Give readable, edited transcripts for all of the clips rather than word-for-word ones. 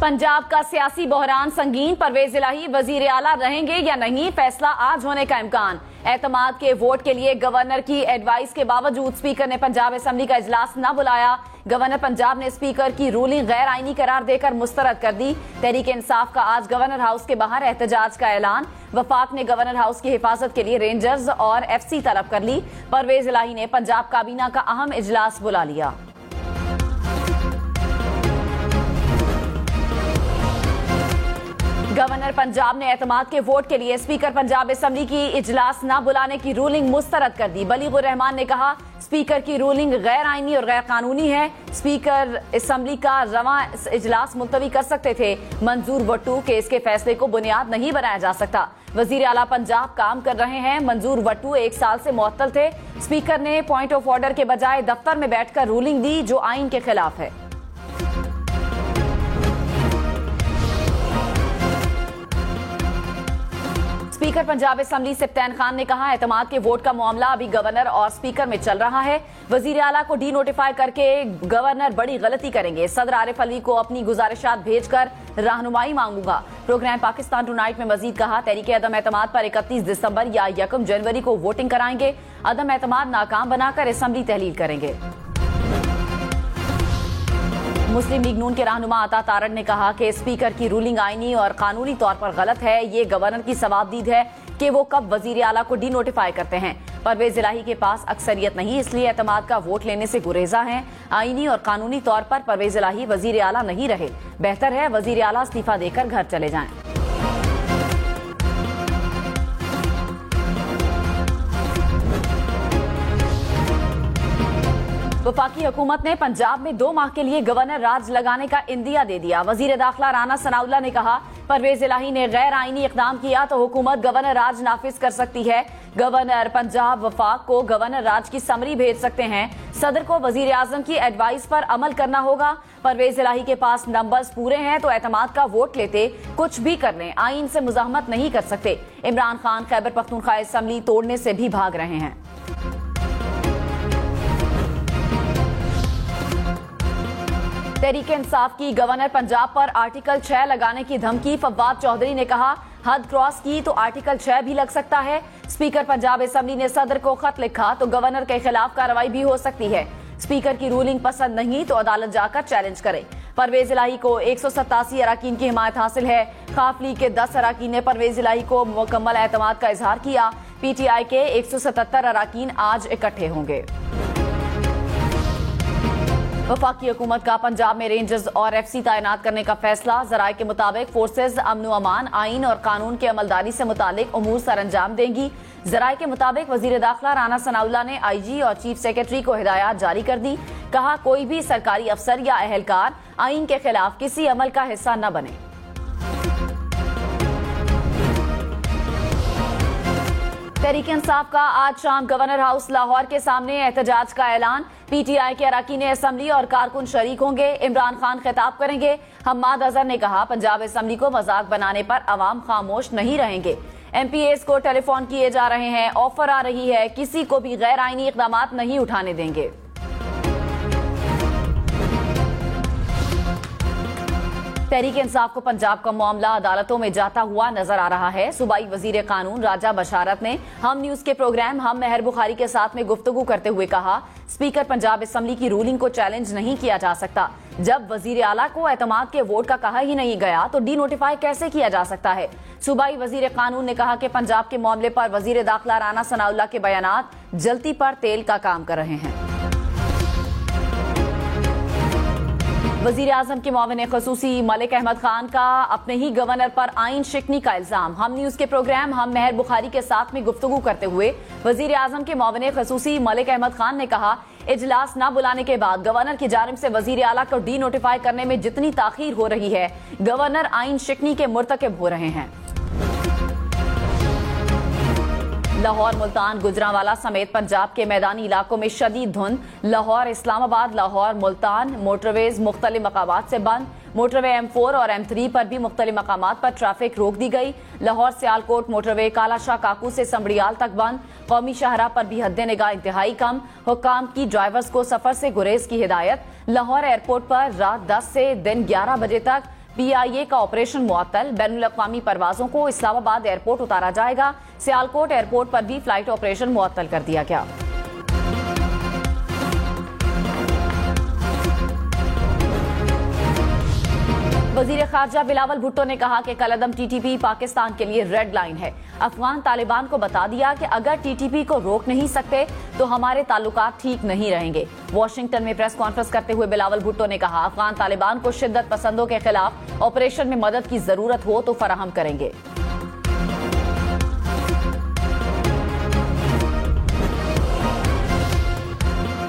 पंजाब का सियासी बहरान संगीन, परवेज इलाही वजीर आला रहेंगे या नहीं, फैसला आज होने का इम्कान। एतमाद के वोट के लिए गवर्नर की एडवाइस के बावजूद स्पीकर ने पंजाब असेंबली का इजलास न बुलाया। गवर्नर पंजाब ने स्पीकर की रूलिंग गैर आईनी करार देकर मुस्तरद कर दी। तहरीक इंसाफ का आज गवर्नर हाउस के बाहर एहतजाज का ऐलान। वफाक ने गवर्नर हाउस की हिफाजत के लिए रेंजर्स और FC तलब कर ली। परवेज इलाही ने पंजाब काबीना का अहम इजलास बुला लिया। गवर्नर पंजाब ने एतमाद के वोट के लिए स्पीकर पंजाब असेंबली की इजलास न बुलाने की रूलिंग मुस्तरद कर दी। बलीगुर रहमान ने कहा, स्पीकर की रूलिंग गैर आईनी और गैर कानूनी है। स्पीकर असेंबली का रवां इजलास मुलतवी कर सकते थे। मंजूर वट्टू केस के फैसले को बुनियाद नहीं बनाया जा सकता। वजीर आला पंजाब काम कर रहे हैं। मंजूर वट्टू 1 साल से मुअत्तल थे। स्पीकर ने पॉइंट ऑफ ऑर्डर के बजाय दफ्तर में बैठकर रूलिंग दी, जो आइन के खिलाफ है। स्पीकर पंजाब असेंबली सिफ्तैन खान ने कहा, एतमाद के वोट का मामला अभी गवर्नर और स्पीकर में चल रहा है। वजीर आला को डी नोटिफाई करके गवर्नर बड़ी गलती करेंगे। सदर आरिफ अली को अपनी गुजारिशात भेजकर रहनुमाई मांगूंगा। प्रोग्राम पाकिस्तान टुनाइट में मजीद कहा, तहरीक अदम एतमाद पर 31 दिसंबर या 1 जनवरी को वोटिंग कराएंगे। अदम एतमाद नाकाम बनाकर असेंबली तहलील करेंगे। मुस्लिम लीग नून के रहनुमा अता तारड़ ने कहा कि स्पीकर की रूलिंग आईनी और कानूनी तौर पर गलत है। ये गवर्नर की सवाबदीद है कि वो कब वजीर आला को डी नोटिफाई करते हैं। परवेज इलाही के पास अक्सरियत नहीं, इसलिए एतमाद का वोट लेने से गुरेजा हैं। आईनी और कानूनी तौर पर परवेज इलाही वजीर आला नहीं रहे। बेहतर है वजीर आला इस्तीफा देकर घर चले जाएं। वफाकी हुकूमत ने पंजाब में 2 माह के लिए गवर्नर राज लगाने का इंदिया दे दिया। वजीर दाखिला राना सनाउल्लाह ने कहा, परवेज इलाही ने गैर आईनी इकदाम किया तो हुकूमत गवर्नर राज नाफिज कर सकती है। गवर्नर पंजाब वफाक को गवर्नर राज की समरी भेज सकते हैं। सदर को वजीर आजम की एडवाइस पर अमल करना होगा। परवेज इलाही के पास नंबर्स पूरे हैं तो एतमाद का वोट लेते, कुछ भी कर लें, आइन से मुजाहमत नहीं कर सकते। इमरान खान खैबर पख्तूनख्वा असेंबली तोड़ने से भी भाग रहे हैं। तहरीक इंसाफ की गवर्नर पंजाब पर आर्टिकल 6 लगाने की धमकी। फवाद चौधरी ने कहा, हद क्रॉस की तो आर्टिकल 6 भी लग सकता है। स्पीकर पंजाब असेंबली ने सदर को खत लिखा तो गवर्नर के खिलाफ कार्रवाई भी हो सकती है। स्पीकर की रूलिंग पसंद नहीं तो अदालत जाकर चैलेंज करे। परवेज इलाही को 187 अराकीन की हिमायत हासिल है। खाफ लीग के 10 अराकीन ने परवेज इलाही को मुकम्मल एतमाद का इजहार किया। PTI के 177 अराकीन आज इकट्ठे होंगे। वफाकी हुकूमत का पंजाब में रेंजर्स और FC तैनात करने का फैसला। जराये के मुताबिक फोर्सेज अमन अमान, आइन और कानून के अमलदारी से मुतालिक उमूर सर अंजाम देंगी। जराये के मुताबिक वजीर दाखिला राना सनाउल्लाह ने IG और चीफ सेक्रेटरी को हिदायत जारी कर दी। कहा, कोई भी सरकारी अफसर या अहलकार आइन के खिलाफ किसी अमल का हिस्सा न बने। तहरीक इंसाफ का आज शाम गवर्नर हाउस लाहौर के सामने एहतजाज का ऐलान। PTI के अराकीन असेंबली और कारकुन शरीक होंगे। इमरान खान खिताब करेंगे। हम्माद अजहर ने कहा, पंजाब असेंबली को मजाक बनाने पर अवाम खामोश नहीं रहेंगे। MPAs को टेलीफोन किए जा रहे हैं, ऑफर आ रही है, किसी को भी गैर आईनी इकदामात नहीं उठाने देंगे। तहरीक इंसाफ को पंजाब का मामला अदालतों में जाता हुआ नजर आ रहा है। सूबाई वजीर कानून राजा बशारत ने हम न्यूज के प्रोग्राम हम मेहर बुखारी के साथ में गुफ्तगू करते हुए कहा, स्पीकर पंजाब असेंबली की रूलिंग को चैलेंज नहीं किया जा सकता। जब वजीर आला को एतमाद के वोट का कहा ही नहीं गया तो डी नोटिफाई कैसे किया जा सकता है। सूबाई वजीर कानून ने कहा कि पंजाब के मामले पर वजीर दाखिला राना सनाउल्लाह के बयानात जलती पर तेल का काम कर रहे हैं। वजीर आजम के मुआविन खसूसी मलिक अहमद खान का अपने ही गवर्नर पर आइन शिकनी का इल्जाम। हम न्यूज के प्रोग्राम हम मेहर बुखारी के साथ में गुफ्तगू करते हुए वजीर आजम के मुआविन खसूसी मलिक अहमद खान ने कहा, इजलास न बुलाने के बाद गवर्नर की जानिब से वजीर आला को डी नोटिफाई करने में जितनी ताखीर हो रही है, गवर्नर आइन शिकनी के मुर्तकिब हो रहे हैं। लाहौर, मुल्तान, गुजरांवाला समेत पंजाब के मैदानी इलाकों में शदीद धुंध। लाहौर, इस्लामाबाद, लाहौर, मुल्तान मोटरवेज मुख्तलिफ मकामात से बंद। मोटरवे M4 और M3 पर भी मुख्तलिफ मकामात पर ट्रैफिक रोक दी गई। लाहौर सियालकोट मोटरवे कालाशाह काकू से संबड़ियाल तक बंद। कौमी शाहरा पर भी हद निगाह इंतहाई कम। हुक्काम की ड्राइवर्स को सफर से गुरेज की हिदायत। लाहौर एयरपोर्ट पर रात 10 से दिन 11 बजे तक PIA का ऑपरेशन मुअत्तल, बैनुल-अक़वामी परवाजों को इस्लामाबाद एयरपोर्ट उतारा जाएगा। सियालकोट एयरपोर्ट पर भी फ्लाइट ऑपरेशन मुअत्तल कर दिया गया। वजीर खारजा बिलावल भुट्टो ने कहा कि कलअदम TTP पाकिस्तान के लिए रेड लाइन है। अफगान तालिबान को बता दिया कि अगर TTP को रोक नहीं सकते तो हमारे ताल्लुकात ठीक नहीं रहेंगे। वॉशिंगटन में प्रेस कॉन्फ्रेंस करते हुए बिलावल भुट्टो ने कहा, अफगान तालिबान को शिद्दत पसंदों के खिलाफ ऑपरेशन में मदद की जरूरत हो तो फराहम करेंगे।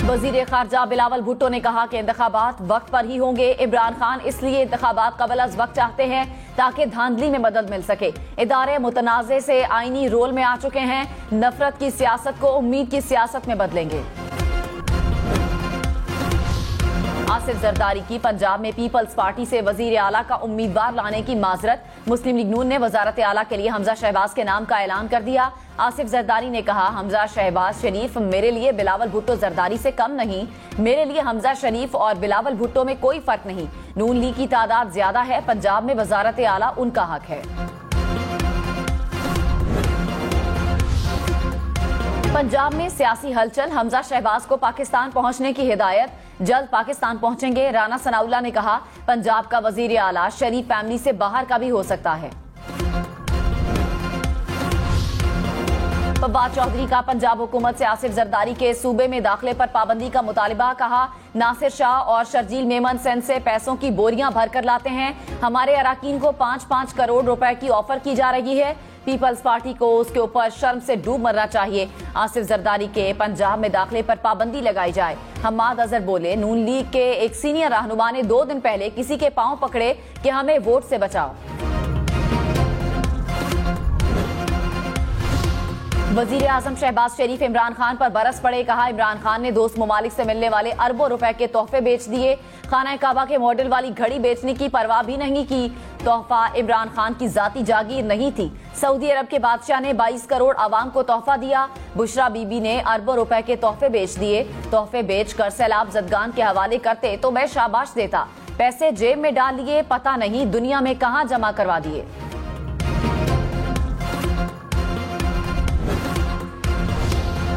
वजीर खारजा बिलावल भुट्टो ने कहा कि इंतखाबात वक्त पर ही होंगे। इमरान खान इसलिए इंतखाबात कबल अज वक्त चाहते हैं ताकि धांधली में मदद मिल सके। इदारे मुतनाज़े से आईनी रोल में आ चुके हैं। नफरत की सियासत को उम्मीद की सियासत में बदलेंगे। आसिफ जरदारी की पंजाब में पीपल्स पार्टी से वजीर आला का उम्मीदवार लाने की माजरत। मुस्लिम लीग नून ने वजारत आला के लिए हमजा शहबाज के नाम का ऐलान कर दिया। आसिफ जरदारी ने कहा, हमजा शहबाज शरीफ मेरे लिए बिलावल भुट्टो जरदारी से कम नहीं। मेरे लिए हमजा शरीफ और बिलावल भुट्टो में कोई फर्क नहीं। नून लीग की तादाद ज्यादा है। पंजाब में वजारत आला उनका हक है। पंजाब में सियासी हलचल, हमजा शहबाज को पाकिस्तान पहुंचने की हिदायत। जल्द पाकिस्तान पहुंचेंगे। राना सनाउल्लाह ने कहा, पंजाब का वजीर आला शरीफ फैमिली से बाहर का भी हो सकता है। फवाद चौधरी का पंजाब हुकूमत से आसिफ जरदारी के सूबे में दाखिले पर पाबंदी का मुतालिबा। कहा, नासिर शाह और शर्जील मेमन सेंध से पैसों की बोरियां भर कर लाते हैं। हमारे अराकीन को 5-5 करोड़ रुपए की ऑफर की जा रही है। पीपल्स पार्टी को उसके ऊपर शर्म से डूब मरना चाहिए। आसिफ जरदारी के पंजाब में दाखिले पर पाबंदी लगाई जाए। हम्माद अजहर बोले, नून लीग के एक सीनियर रहनुमा ने 2 दिन पहले किसी के पांव पकड़े कि हमें वोट से बचाओ। वजीर आजम शहबाज शरीफ इमरान खान पर बरस पड़े। कहा, इमरान खान ने दोस्त ममालिक से मिलने वाले अरबों रुपए के तोहफे बेच दिए। खाना काबा के मॉडल वाली घड़ी बेचने की परवाह भी नहीं की। तोहफा इमरान खान की जाती जागीर नहीं थी। सऊदी अरब के बादशाह ने 22 करोड़ आवाम को तोहफा दिया। बुशरा बीबी ने अरबों रुपए के तोहफे बेच दिए। तोहफे बेचकर सैलाब जदगान के हवाले करते तो मैं शाबाश देता। पैसे जेब में डाल लिए, पता नहीं दुनिया में कहां जमा करवा दिए।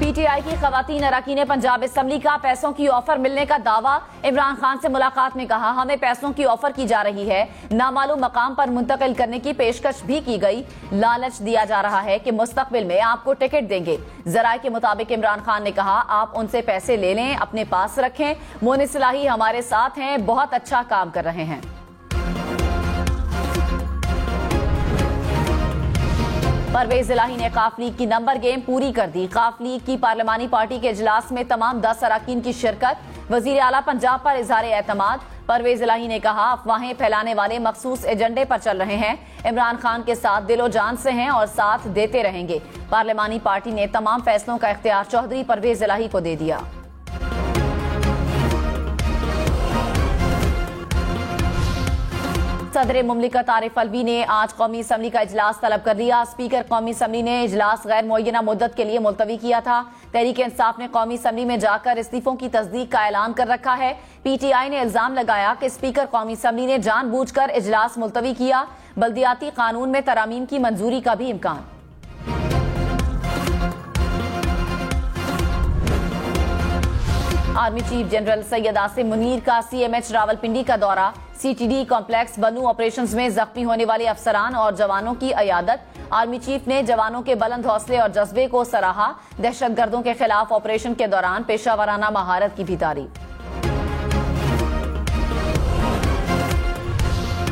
PTI की खवातीन अरकान पंजाब असेंबली का पैसों की ऑफर मिलने का दावा। इमरान खान से मुलाकात में कहा, हमें पैसों की ऑफर की जा रही है। नामालूम मकाम पर मुंतकिल करने की पेशकश भी की गई। लालच दिया जा रहा है कि मुस्तकबिल में आपको टिकट देंगे। जराये के मुताबिक इमरान खान ने कहा, आप उनसे पैसे ले लें, अपने पास रखें। मोइन इस्लाही हमारे साथ हैं, बहुत अच्छा काम कर रहे हैं। परवेज इलाही ने काफ लीग की नंबर गेम पूरी कर दी। काफ लीग की पार्लिमानी पार्टी के इजलास में तमाम 10 अरकान की शिरकत। वजीर आला पंजाब पर इजहार एतमाद। परवेज इलाही ने कहा, अफवाहें फैलाने वाले मखसूस एजेंडे पर चल रहे हैं। इमरान खान के साथ दिलो जान से हैं और साथ देते रहेंगे। पार्लिमानी पार्टी ने तमाम फैसलों का इख्तियार चौधरी परवेज इलाही को दे दिया। सदर मुमलिकत आरिफ अलवी ने आज कौमी असम्बली का इजलास तलब कर लिया। स्पीकर कौमी असम्बली ने इजलास गैर मुअय्यना मुद्दत के लिए मुलतवी किया था। तहरीक इंसाफ ने कौमी असम्बली में जाकर इस्तीफों की तस्दीक का ऐलान कर रखा है। PTI ने इल्जाम लगाया कि स्पीकर कौमी असम्बली ने जानबूझकर इजलास मुलतवी किया। बल्दियाती कानून में तरामीम की मंजूरी का भी इम्कान। Army chief general Syed Asim Munir का CMH रावलपिंडी का दौरा। CTD कॉम्प्लेक्स बनू ऑपरेशंस में जख्मी होने वाले अफसरान और जवानों की अयादत। आर्मी चीफ ने जवानों के बुलंद हौसले और जज्बे को सराहा। दहशतगर्दों के खिलाफ ऑपरेशन के दौरान पेशावराना महारत की भी तारीफ।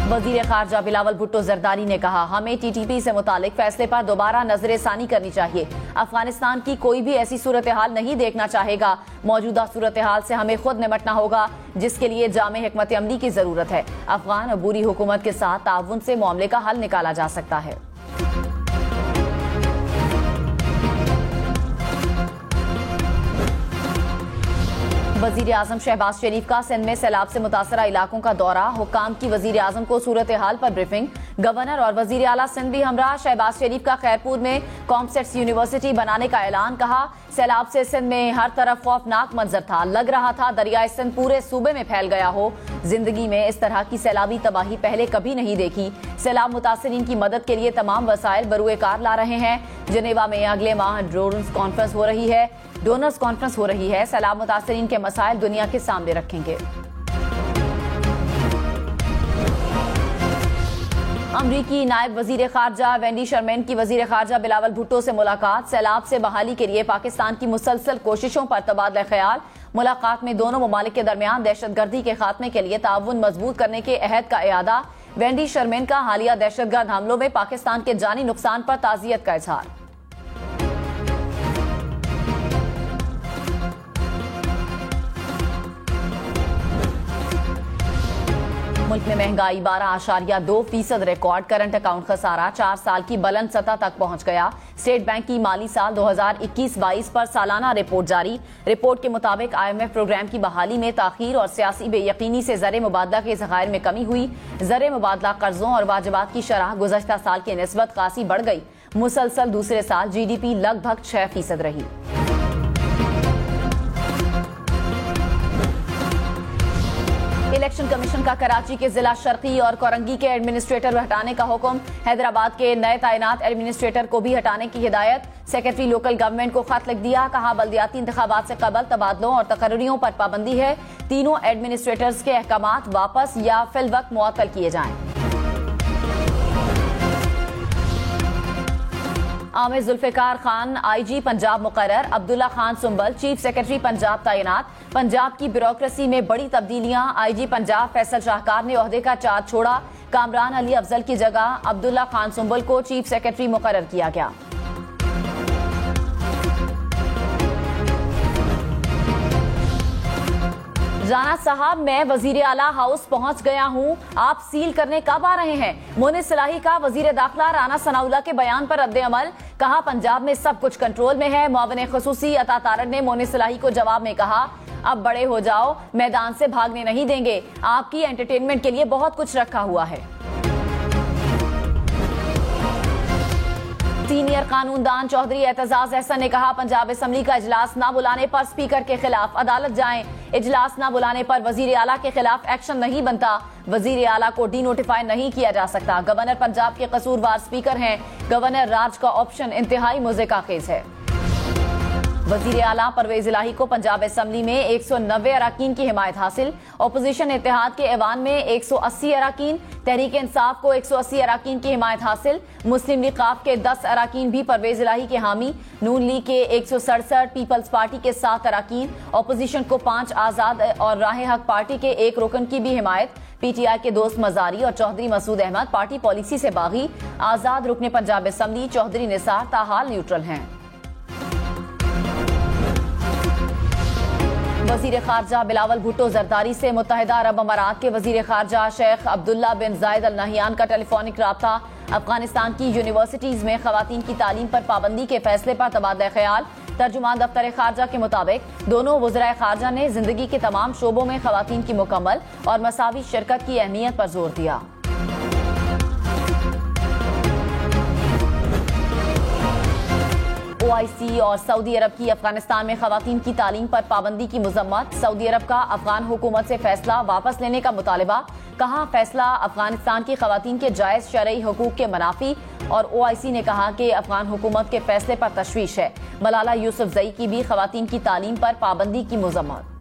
वजीर खारजा बिलावल भुट्टो जरदारी ने कहा, हमें TTP से मुतालिक फैसले पर दोबारा नजरसानी करनी चाहिए। अफगानिस्तान की कोई भी ऐसी सूरत हाल नहीं देखना चाहेगा। मौजूदा सूरत हाल से हमें खुद निपटना होगा, जिसके लिए जामे हिकमत अमली की जरूरत है। अफगान अबूरी हुकूमत के साथ ताउन से मामले का हल निकाला जा सकता है। वजीर आजम शहबाज शरीफ का सिंध में सैलाब से मुतासरा इलाकों का दौरा, हुक्काम की वजीर आजम को सूरत हाल पर ब्रीफिंग। गवर्नर और वजीर आला सिंध भी हमरा। शहबाज शरीफ का खैरपुर में कॉमसेट्स यूनिवर्सिटी बनाने का ऐलान। कहा सैलाब से सिंध में हर तरफ खौफनाक मंजर था, लग रहा था दरियाए सिंध पूरे सूबे में फैल गया हो। जिंदगी में इस तरह की सैलाबी तबाही पहले कभी नहीं देखी। सैलाब मुतासरीन की मदद के लिए तमाम वसाइल बरूए कार ला रहे हैं। जनेवा में अगले माह डोनर्स कॉन्फ्रेंस हो रही है। सैलाब मुतासरीन के मसाइल दुनिया के सामने रखेंगे। अमरीकी नायब वजीर खारजा वेंडी शर्मेन की वजीर खारजा बिलावल भुट्टो से मुलाकात। सैलाब से बहाली के लिए पाकिस्तान की मुसलसल कोशिशों पर तबादला ख्याल। मुलाकात में दोनों ममालिक के दरमियान दहशतगर्दी के खात्मे के लिए ताउन मजबूत करने के अहद का इयादा। वेंडी शर्मेन का हालिया दहशतगर्द हमलों में पाकिस्तान के जानी नुकसान पर ताजियत का इजहार। मुल्क में महंगाई 12.2% रिकॉर्ड। करंट अकाउंट खसारा 4 साल की बुलंद सतह तक पहुंच गया। स्टेट बैंक की माली साल 2021-22 पर सालाना रिपोर्ट जारी। रिपोर्ट के मुताबिक IMF प्रोग्राम की बहाली में ताखीर और सियासी बेयकीनी से ज़र मुबादला के ज़खायर में कमी हुई। ज़र मुबादला कर्जों और वाजिबात की शरह गुज़श्ता साल की निस्बत खासी बढ़ गई। मुसलसल दूसरे साल GDP लगभग 6% रही। इलेक्शन कमीशन का कराची के जिला शर्की और कोरंगी के एडमिनिस्ट्रेटर हटाने का हुक्म। हैदराबाद के नए तैनात एडमिनिस्ट्रेटर को भी हटाने की हिदायत। सेक्रेटरी लोकल गवर्नमेंट को खत लिख दिया। कहा बल्दियाती इंतखाबात से कबल तबादलों और तकर्रियों पर पाबंदी है। तीनों एडमिनिस्ट्रेटर्स के अहकामात वापस या फिल वक्त मुअत्तल किए जाएं। आमिर जुल्फिकार खान IG पंजाब मुकर्रर। अब्दुल्ला खान सुंबल चीफ सेक्रेटरी पंजाब तैनात। पंजाब की ब्यूरोक्रेसी में बड़ी तब्दीलियां। IG पंजाब फैसल शाहकार ने ओहदे का चार्ज छोड़ा। कामरान अली अफजल की जगह अब्दुल्ला खान सुंबल को चीफ सेक्रेटरी मुकर्रर किया गया। राना साहब, मैं वजीर आला हाउस पहुंच गया हूं, आप सील करने कब आ रहे हैं? मोनिस सलाही का वजीर दाखिला राना सनाउल्लाह के बयान पर रद्द अमल। कहा पंजाब में सब कुछ कंट्रोल में है। मुआविन खुसूसी अता तारड़ ने मोनिस सलाही को जवाब में कहा अब बड़े हो जाओ, मैदान से भागने नहीं देंगे, आपकी एंटरटेनमेंट के लिए बहुत कुछ रखा हुआ है। सीनियर कानूनदान चौधरी एतजाज अहसन ने कहा पंजाब असेंबली का इजलास न बुलाने पर स्पीकर के खिलाफ अदालत जाएं। इजलास न बुलाने पर वजीर आला के खिलाफ एक्शन नहीं बनता। वजीर आला को डी नोटिफाई नहीं किया जा सकता। गवर्नर पंजाब के कसूरवार स्पीकर हैं। गवर्नर राज का ऑप्शन इंतहाई मुज़िकाखेज है। वजीर आला परवेज इलाही को पंजाब असेंबली में 190 अरकान की हिमायत हासिल। अपोजिशन इत्तेहाद के ऐवान में 180 अरकान, तहरीक इंसाफ को 180 अरकान की हिमायत हासिल। मुस्लिम लीग काफ के 10 अरकान भी परवेज इलाही के हामी। नून लीग के 167, पीपल्स पार्टी के 7 अरकान, अपोजिशन को 5, आजाद और राह हक पार्टी के 1 रुकन की भी हिमायत। PTI के दोस्त मजारी और चौधरी मसूद अहमद पार्टी पॉलिसी से बागी। आजाद रुकने पंजाब असेंबली चौधरी निसार ताहाल न्यूट्रल हैं। वजीर खारजा बिलावल भुट्टो जरदारी से मुत्तहिदा अरब अमारात के वजीर खारजा शेख अब्दुल्ला बिन जायद अल नहयान का टेलीफोनिक राब्ता। अफगानिस्तान की यूनिवर्सिटीज में खवातीन की तालीम पर पाबंदी के फैसले पर तबादला ख्याल। तर्जुमान दफ्तर खारजा के मुताबिक दोनों वज़राए खारजा ने जिंदगी के तमाम शोबों में खवातीन की मुकम्मल और मसावी शिरकत की अहमियत पर जोर दिया। OIC और सऊदी अरब की अफगानिस्तान में खवातीन की तालीम पर पाबंदी की मुजम्मत। सऊदी अरब का अफगान हुकूमत से फैसला वापस लेने का मुतालबा। कहा फैसला अफगानिस्तान की खवातीन के जायज शरई हुकूक के मुनाफी। और OIC ने कहा कि अफगान हुकूमत के फैसले पर तशवीश है। मलाला यूसुफजई की भी खवातीन की तालीम पर पाबंदी की मुजम्मत।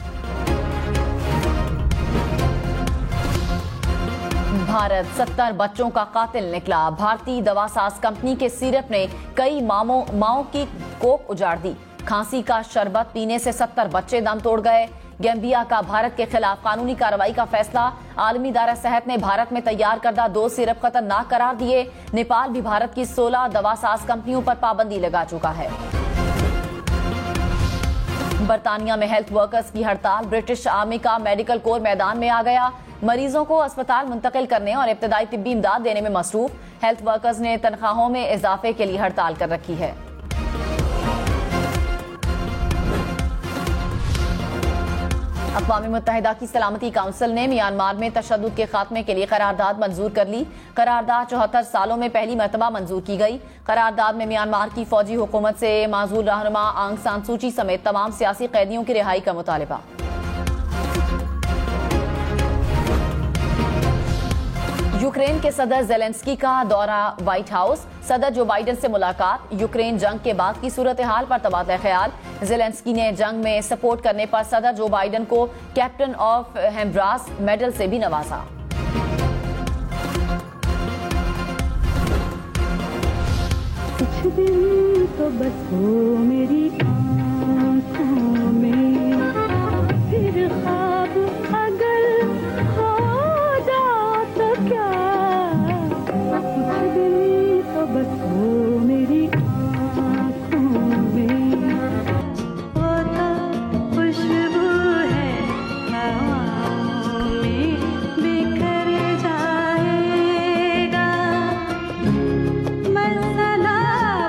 भारत 70 बच्चों का कातिल निकला। भारतीय दवासाज कंपनी के सिरप ने कई माओं की कोख उजाड़ दी। खांसी का शरबत पीने से 70 बच्चे दम तोड़ गए। गैम्बिया का भारत के खिलाफ कानूनी कार्रवाई का फैसला। आलमी इदारा सेहत ने भारत में तैयार करदा 2 सिरप खतरनाक करार दिए। नेपाल भी भारत की 16 दवासाज कंपनियों पर पाबंदी लगा चुका है। बरतानिया में हेल्थ वर्कर्स की हड़ताल। ब्रिटिश आर्मी का मेडिकल कोर मैदान में आ गया। मरीजों को अस्पताल मुंतकिल करने और इब्तदाई तिब्बी इमदाद देने में मसरूफ। हेल्थ वर्कर्स ने तनख्वाहों में इजाफे के लिए हड़ताल कर रखी है। अक़वाम मुत्तहिदा की सलामती काउंसिल ने म्यांमार में तशद्दुद के खात्मे के लिए करारदाद मंजूर कर ली। करारदाद 74 सालों में पहली मरतबा मंजूर की गई। करारदाद में म्यांमार की फौजी हुकूमत से माजूल रहनुमा आंग सान सूची समेत तमाम सियासी कैदियों की रिहाई का मुतालबा। यूक्रेन के सदर ज़ेलेंस्की का दौरा व्हाइट हाउस, सदर जो बाइडन से मुलाकात, यूक्रेन जंग के बाद की सूरत हाल पर तबादला ख्याल। ज़ेलेंस्की ने जंग में सपोर्ट करने पर सदर जो बाइडन को कैप्टन ऑफ हेम्ब्रास मेडल से भी नवाजा। कुछ दिन तो बस हो मेरी आँखों में, फिर ख्वाब अगर हो जाए तो क्या, कुछ दिन तो बस हो मेरी आँखों में। वो तो खुशबू है हवाओं में, बिखर जाएगा मसाला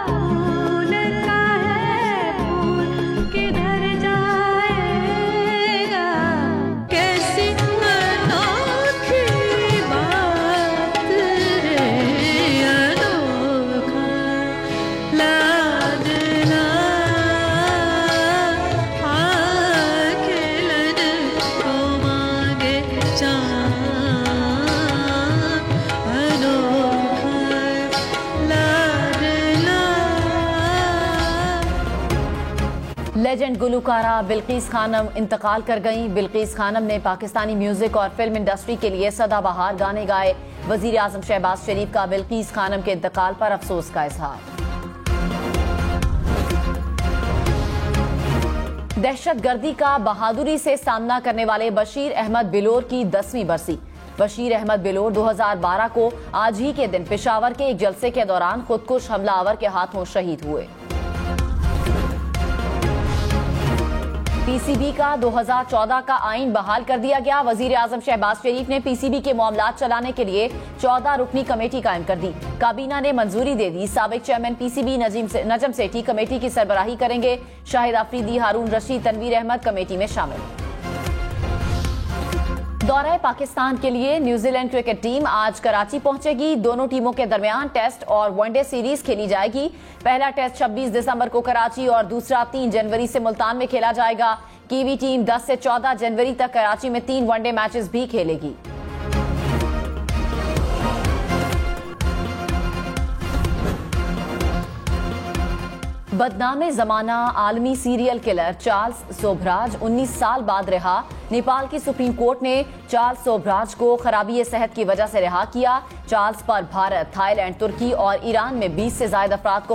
फूल का है, फूल किधर जाएगा। कैसी अनोखी बात रे, अनोखा लागना, खिलन को मांगे चाँद, अनोखा लागना। लेजेंड गुलकारा बिल्किस खानम इंतकाल कर गईं। बिल्किस खानम ने पाकिस्तानी म्यूजिक और फिल्म इंडस्ट्री के लिए सदाबहार गाने गाए। वजीर आजम शहबाज शरीफ का बिल्किस खानम के इंतकाल पर अफसोस का इजहार। दहशतगर्दी का बहादुरी से सामना करने वाले बशीर अहमद बिलोर की 10वीं बरसी। बशीर अहमद बिलोर 2012 को आज ही के दिन पेशावर के एक जलसे के दौरान खुदकुश हमलावर के हाथों शहीद हुए। पीसीबी का 2014 का आइन बहाल कर दिया गया। वजीर आजम शहबाज शरीफ ने पीसीबी के मामलात चलाने के लिए 14 रुकनी कमेटी कायम कर दी। काबीना ने मंजूरी दे दी। साबिक chairman PCB Najam Sethi committee की सरबराही करेंगे। शाहिद आफरीदी, हारून रशीद, तनवीर अहमद कमेटी में शामिल। दौरे पाकिस्तान के लिए न्यूजीलैंड क्रिकेट टीम आज कराची पहुंचेगी। दोनों टीमों के दरमियान टेस्ट और वनडे सीरीज खेली जाएगी। पहला टेस्ट 26 दिसंबर को कराची और दूसरा 3 जनवरी से मुल्तान में खेला जाएगा। कीवी टीम 10 से 14 जनवरी तक कराची में 3 वनडे मैचेस भी खेलेगी। बदनामे जमाना आलमी सीरियल किलर चार्ल्स सोबराज 19 साल बाद रिहा। नेपाल की सुप्रीम कोर्ट ने चार्ल्स सोबराज को खराबी सेहत की वजह से रिहा किया। चार्ल्स पर भारत, थाईलैंड, तुर्की और ईरान में 20 से ज्यादा अफराद को